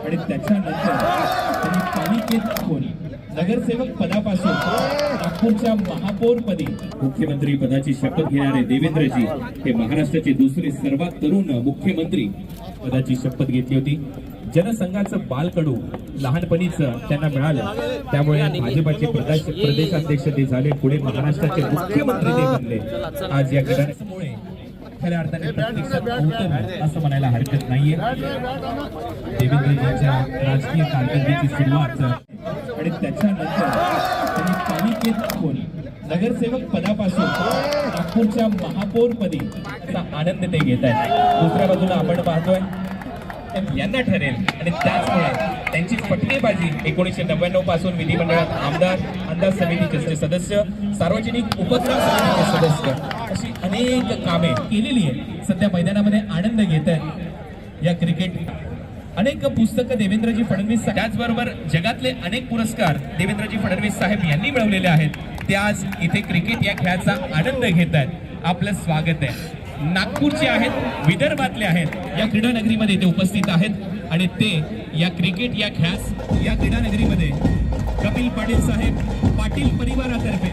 आणि त्याच्यानंतर त्यांनी पालिकेत होऊन नगरसेवक पदापासून नागपूरच्या महापौरपदी मुख्यमंत्री पदाची शपथ घेणारे देवेंद्रजी हे महाराष्ट्राचे दुसरे सर्वात तरुण मुख्यमंत्री पदाची शपथ घेतली होती। जनसंघाचं बालकडू लहानपणीच त्यांना मिळालं, त्यामुळे भाजपाचे प्रदेशाध्यक्ष ते झाले, पुढे महाराष्ट्राचे मुख्यमंत्री ते बनले। आज या घटनेमुळे खऱ्या अर्थाने प्रत्यक्षात अवतरलं असं म्हणायला हरकत नाहीये। देवेंद्रजींच्या राजकीय कारकिर्दीची सुरुवात आणि त्याच्यानंतर त्यांनी पालिकेत होऊन नगरसेवक पदापासून नागपूरच्या महापौरपदी आनंद ते घेत आहेत। दुसऱ्या बाजूला आपण पाहतोय यांना ठरेल आणि त्याचमुळे त्यांचीच पटणेबाजी 1999 पासून विधिमंडळात आमदार समितीचे सदस्य, सार्वजनिक उपक्रम समितीचे सदस्य अशी अनेक कामे केलेली आहे। सध्या मैदानामध्ये आनंद घेत आहेत या क्रिकेट। अनेक पुस्तकं देवेंद्रजी फडणवीस, त्याचबरोबर जगातले अनेक पुरस्कार देवेंद्रजी फडणवीस साहेब यांनी मिळवलेले आहेत। ते आज इथे क्रिकेट या खेळाचा आनंद घेत आहेत। आपलं स्वागत आहे। नागपूरचे आहेत, विदर्भातले आहेत, या क्रीडा नगरीमध्ये ते उपस्थित आहेत आणि ते या क्रिकेट या खेळास या क्रीडा नगरीमध्ये कपिल पाटील साहेब, पाटील परिवारातर्फे